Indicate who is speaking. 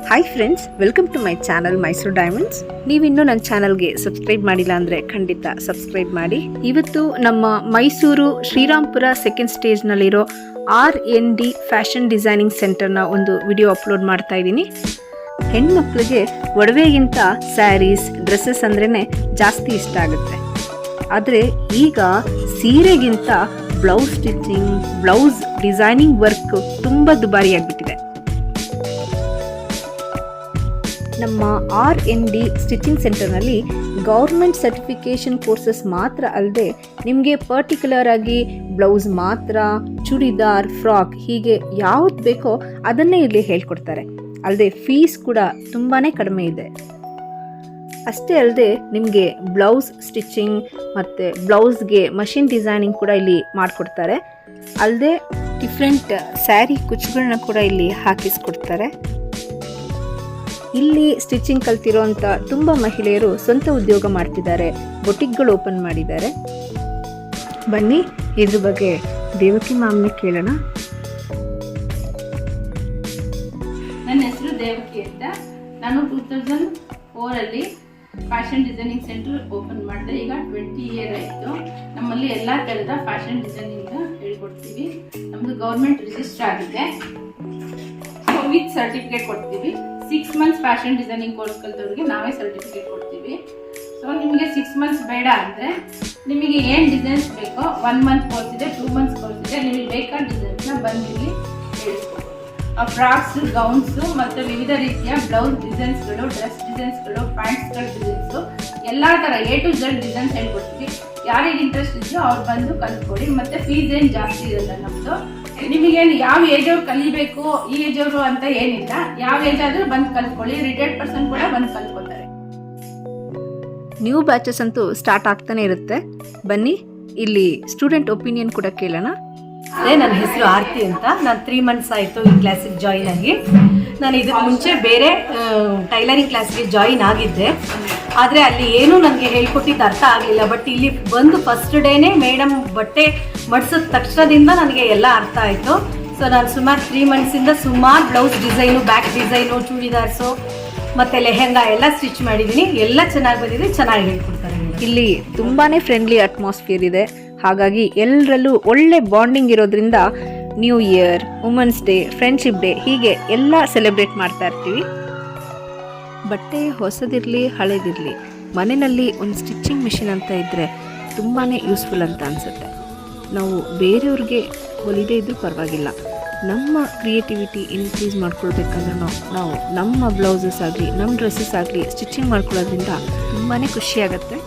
Speaker 1: Hi friends, welcome to my channel Mysuru diamonds. ನೀವಿನ್ನೂ ನನ್ನ ಚಾನಲ್ಗೆ ಸಬ್ಸ್ಕ್ರೈಬ್ ಮಾಡಿಲ್ಲ ಅಂದರೆ ಖಂಡಿತ ಸಬ್ಸ್ಕ್ರೈಬ್ ಮಾಡಿ. ಇವತ್ತು ನಮ್ಮ ಮೈಸೂರು ಶ್ರೀರಾಮ್ಪುರ ಸೆಕೆಂಡ್ ಸ್ಟೇಜ್ನಲ್ಲಿರೋ R&D ಫ್ಯಾಷನ್ ಡಿಸೈನಿಂಗ್ ಸೆಂಟರ್ನ ಒಂದು ವಿಡಿಯೋ ಅಪ್ಲೋಡ್ ಮಾಡ್ತಾ ಇದ್ದೀನಿ. ಹೆಣ್ಮಕ್ಳಿಗೆ ಒಡವೆಗಿಂತ ಸ್ಯಾರೀಸ್, ಡ್ರೆಸ್ಸಸ್ ಅಂದ್ರೇ ಜಾಸ್ತಿ ಇಷ್ಟ ಆಗುತ್ತೆ. ಆದರೆ ಈಗ ಸೀರೆಗಿಂತ blouse stitching, blouse designing work ತುಂಬ ದುಬಾರಿಯಾಗಿಬಿಟ್ಟಿದೆ. ನಮ್ಮ R&D ಸ್ಟಿಚಿಂಗ್ ಸೆಂಟರ್ನಲ್ಲಿ ಗೌರ್ಮೆಂಟ್ ಸರ್ಟಿಫಿಕೇಷನ್ ಕೋರ್ಸಸ್ ಮಾತ್ರ ಅಲ್ಲದೆ ನಿಮಗೆ ಪರ್ಟಿಕ್ಯುಲರ್ ಆಗಿ ಬ್ಲೌಸ್ ಮಾತ್ರ, ಚೂಡಿದಾರ್, ಫ್ರಾಕ್ ಹೀಗೆ ಯಾವ್ದು ಬೇಕೋ ಅದನ್ನೇ ಇಲ್ಲಿ ಹೇಳ್ಕೊಡ್ತಾರೆ. ಅಲ್ಲದೆ ಫೀಸ್ ಕೂಡ ತುಂಬಾ ಕಡಿಮೆ ಇದೆ. ಅಷ್ಟೇ ಅಲ್ಲದೆ ನಿಮಗೆ ಬ್ಲೌಸ್ ಸ್ಟಿಚಿಂಗ್ ಮತ್ತು ಬ್ಲೌಸ್ಗೆ ಮಷಿನ್ ಡಿಸೈನಿಂಗ್ ಕೂಡ ಇಲ್ಲಿ ಮಾಡಿಕೊಡ್ತಾರೆ. ಅಲ್ಲದೆ ಡಿಫ್ರೆಂಟ್ ಸ್ಯಾರಿ ಕುಚ್ಚುಗಳನ್ನ ಕೂಡ ಇಲ್ಲಿ ಹಾಕಿಸ್ಕೊಡ್ತಾರೆ. ಇಲ್ಲಿ ಸ್ಟಿಚಿಂಗ್ ಕಲ್ತಿರೋಂಥ ತುಂಬ ಮಹಿಳೆಯರು ಸ್ವಂತ ಉದ್ಯೋಗ ಮಾಡ್ತಿದ್ದಾರೆ, ಬೊಟಿಕ್ಗಳು ಓಪನ್ ಮಾಡಿದ್ದಾರೆ. ಬನ್ನಿ ಇದ್ರ ಬಗ್ಗೆ ದೇವಕಿ ಮ್ಯಾಮ್ನ ಕೇಳೋಣ.
Speaker 2: ನನ್ನ ಹೆಸರು ದೇವಕಿ ಅಂತ. ನಾನು 2004 ಫ್ಯಾಷನ್ ಡಿಸೈನಿಂಗ್ ಸೆಂಟರ್ ಓಪನ್ ಮಾಡಿದೆ. ಈಗ 20 ಇಯರ್ ಆಯಿತು. ನಮ್ಮಲ್ಲಿ ಎಲ್ಲ ಥರದ ಫ್ಯಾಷನ್ ಡಿಸೈನಿಂಗ್ ಹೇಳ್ಕೊಡ್ತೀವಿ. ನಮ್ಮದು ಗೌರ್ಮೆಂಟ್ ರಿಜಿಸ್ಟರ್ ಆಗಿದೆ. ವಿತ್ ಸರ್ಟಿಫಿಕೇಟ್ ಕೊಡ್ತೀವಿ. 6 ಮಂತ್ಸ್ ಫ್ಯಾಷನ್ ಡಿಸೈನಿಂಗ್ ಕೋರ್ಸ್ ಕಲ್ತವ್ರಿಗೆ ನಾವೇ ಸರ್ಟಿಫಿಕೇಟ್ ಕೊಡ್ತೀವಿ. ಸೊ ನಿಮಗೆ 6 ಮಂತ್ಸ್ ಬೇಡ ಅಂದರೆ ನಿಮಗೆ ಏನು ಡಿಸೈನ್ಸ್ ಬೇಕೋ 1 ಮಂತ್ ಕೋರ್ಸ್ ಇದೆ, 2 ಮಂತ್ಸ್ ಕೋರ್ಸ್ ಇದೆ. ನಿಮಗೆ ಬೇಕಾದ ಡಿಸೈನ್ಸ್ನ ಬಂದಿಲ್ಲಿ ಹೇಳಿಸ್ಕೊಬೋದು. ಫ್ರಾಕ್ಸು, ಗೌನ್ಸು ಮತ್ತು ವಿವಿಧ ರೀತಿಯ ಬ್ಲೌಸ್ ಡಿಸೈನ್ಸ್ಗಳು, ಡ್ರೆಸ್ ಡಿಸೈನ್ಸ್ಗಳು, ಪ್ಯಾಂಟ್ಸ್ಗಳ ಡಿಸೈನ್ಸು ಎಲ್ಲ ಥರ A to Z ಡಿಸೈನ್ಸ್ ಹೇಳ್ಕೊಡ್ತೀವಿ. ಯಾರಿಗೆ ಇಂಟ್ರೆಸ್ಟ್ ಇದೆಯೋ ಅವ್ರು ಬಂದು ಕಲ್ತ್ಕೊಳ್ಳಿ. ಮತ್ತು ಫೀಸ್ ಏನು ಜಾಸ್ತಿ ಇರಲ್ಲ ನಮ್ಮದು. ನಿಮಗೇನು ಯಾವ ಏಜ್ ಅವ್ರು ಕಲಿಬೇಕು, ಈ ಏಜ್ ಅವರು ಅಂತ ಏನಿಲ್ಲ. ಯಾವ ಏಜ್ ಆದರೂ ಬಂದು ಕಲ್ತ್ಕೊಳ್ಳಿ. ರಿಟೈರ್ಡ್ ಪರ್ಸನ್ ಕೂಡ ಬಂದು ಕಲ್ತ್ಕೊತಾರೆ.
Speaker 1: ನ್ಯೂ ಬ್ಯಾಚಸ್ ಅಂತೂ ಸ್ಟಾರ್ಟ್ ಆಗ್ತಾನೆ ಇರುತ್ತೆ. ಬನ್ನಿ ಇಲ್ಲಿ ಸ್ಟೂಡೆಂಟ್ ಒಪಿನಿಯನ್ ಕೂಡ ಕೇಳೋಣ.
Speaker 3: ನನ್ನ ಹೆಸರು ಆರತಿ ಅಂತ. ನಾನು 3 ಮಂತ್ಸ್ ಆಯಿತು ಈ ಕ್ಲಾಸಿಗೆ ಜಾಯಿನ್ ಆಗಿ. ನಾನು ಇದಕ್ಕೆ ಮುಂಚೆ ಬೇರೆ ಟೈಲರಿಂಗ್ ಕ್ಲಾಸ್ಗೆ ಜಾಯಿನ್ ಆಗಿದ್ದೆ. ಆದರೆ ಅಲ್ಲಿ ಏನೂ ನನಗೆ ಹೇಳ್ಕೊಟ್ಟಿದ್ದು ಅರ್ಥ ಆಗಲಿಲ್ಲ. ಬಟ್ ಇಲ್ಲಿ ಬಂದು ಫಸ್ಟ್ ಡೇನೇ ಮೇಡಮ್ ಬಟ್ಟೆ ಮಡ್ಸಿದ ತಕ್ಷಣದಿಂದ ನನಗೆ ಎಲ್ಲ ಅರ್ಥ ಆಯಿತು. ಸೊ ನಾನು ಸುಮಾರು 3 ಮಂತ್ಸಿಂದ ಸುಮಾರು blouse design, back design, churidars ಮತ್ತು ಲೆಹೆಂಗಾ ಎಲ್ಲ ಸ್ಟಿಚ್ ಮಾಡಿದ್ದೀನಿ. ಎಲ್ಲ ಚೆನ್ನಾಗಿ ಬಂದಿದೆ, ಚೆನ್ನಾಗಿ ಹೇಳ್ಕೊಡ್ತಾರೆ.
Speaker 1: ಇಲ್ಲಿ ತುಂಬಾ ಫ್ರೆಂಡ್ಲಿ ಅಟ್ಮಾಸ್ಫಿಯರ್ ಇದೆ. ಹಾಗಾಗಿ ಎಲ್ಲರಲ್ಲೂ ಒಳ್ಳೆ ಬಾಂಡಿಂಗ್ ಇರೋದ್ರಿಂದ new year, women's day, friendship day ಹೀಗೆ ಎಲ್ಲ ಸೆಲೆಬ್ರೇಟ್ ಮಾಡ್ತಾ ಇರ್ತೀವಿ. ಬಟ್ಟೆ ಹೊಸದಿರಲಿ ಹಳೇದಿರಲಿ, ಮನೆಯಲ್ಲಿ ಒಂದು ಸ್ಟಿಚಿಂಗ್ ಮಿಷಿನ್ ಅಂತ ಇದ್ದರೆ ತುಂಬಾ ಯೂಸ್ಫುಲ್ ಅಂತ ಅನಿಸುತ್ತೆ. ನಾವು ಬೇರೆಯವ್ರಿಗೆ ಹೊಲಿದೇ ಇದ್ರೂ ಪರವಾಗಿಲ್ಲ, ನಮ್ಮ ಕ್ರಿಯೇಟಿವಿಟಿ ಇನ್ಕ್ರೀಸ್ ಮಾಡ್ಕೊಳ್ಬೇಕಂದ್ರೆ ನಾವು ನಮ್ಮ ಬ್ಲೌಸಸ್ ಆಗಲಿ, ನಮ್ಮ ಡ್ರೆಸ್ಸಸ್ ಆಗಲಿ ಸ್ಟಿಚಿಂಗ್ ಮಾಡ್ಕೊಳ್ಳೋದ್ರಿಂದ ತುಂಬಾ ಖುಷಿಯಾಗತ್ತೆ.